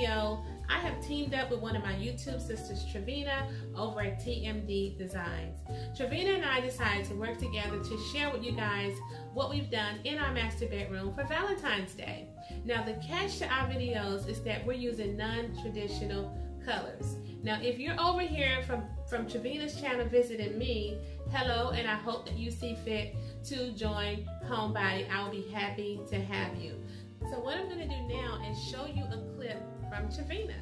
video, I have teamed up with one of my YouTube sisters, Travina, over at TMB Designs. Travina and I decided to work together to share with you guys what we've done in our master bedroom for Valentine's Day. Now, the catch to our videos is that we're using non-traditional colors. Now, if you're over here from Travina's channel visiting me, hello, and I hope that you see fit to join Homebody. I'll be happy to have you. So what I'm going to do now is show you a clip from Travina.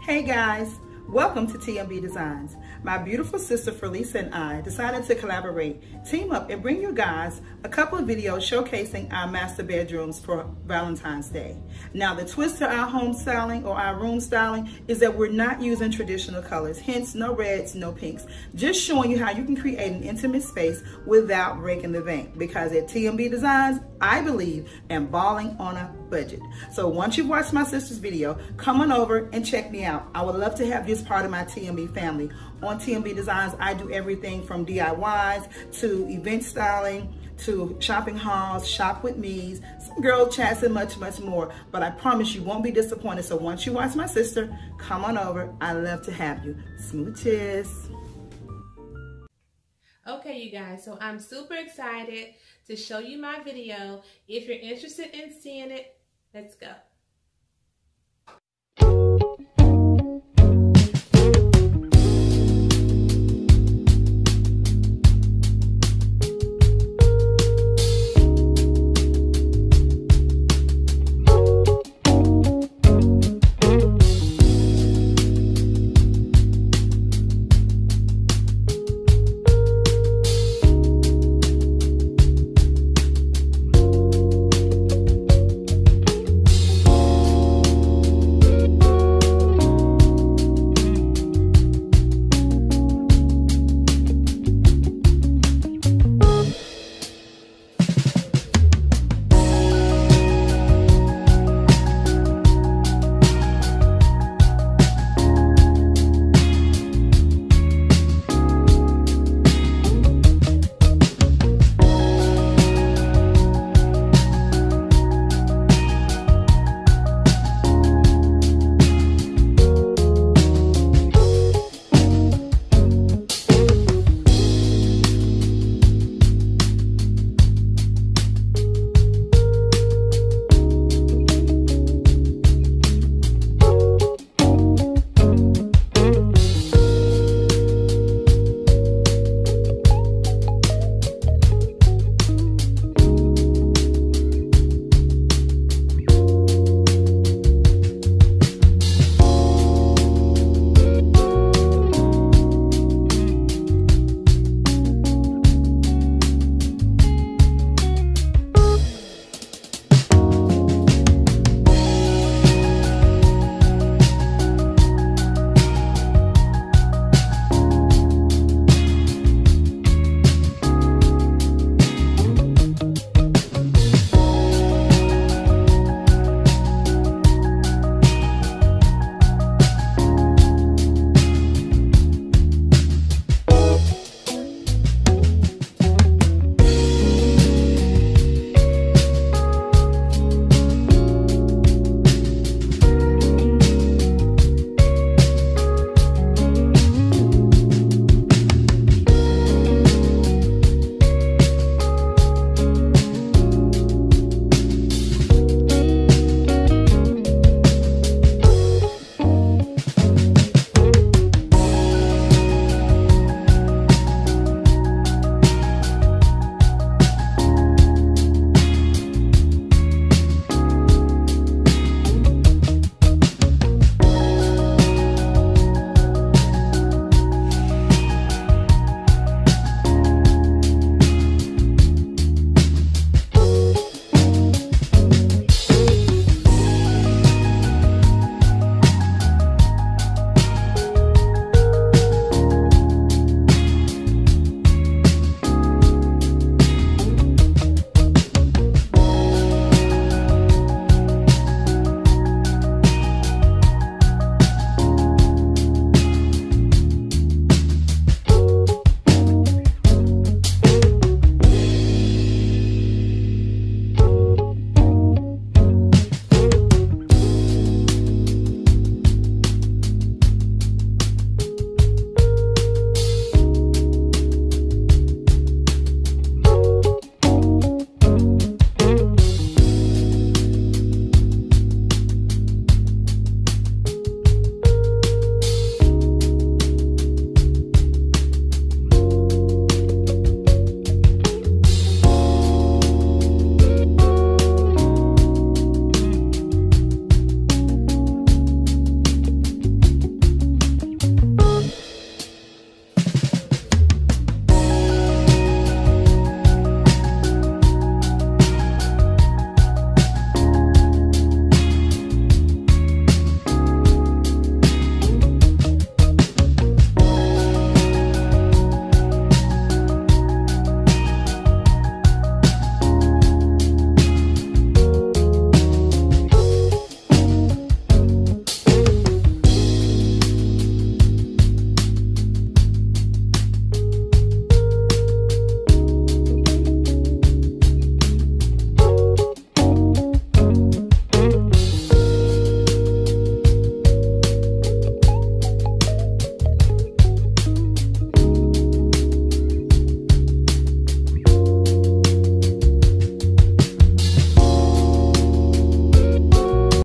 Hey guys, welcome to TMB Designs. My beautiful sister Felisa and I decided to collaborate, team up, and bring you guys a couple of videos showcasing our master bedrooms for Valentine's Day. Now, the twist to our home styling or our room styling is that we're not using traditional colors, hence no reds, no pinks. Just showing you how you can create an intimate space without breaking the bank, because at TMB Designs, I believe in balling on a budget. So once you've watched my sister's video, come on over and check me out. I would love to have you as part of my TMB family. On TMB Designs, I do everything from DIYs to event styling to shopping hauls, shop with me's, some girl chats, and much, much more. But I promise you won't be disappointed. So once you watch my sister, come on over. I love to have you. Smooches. Okay, you guys, so I'm super excited to show you my video. If you're interested in seeing it, let's go.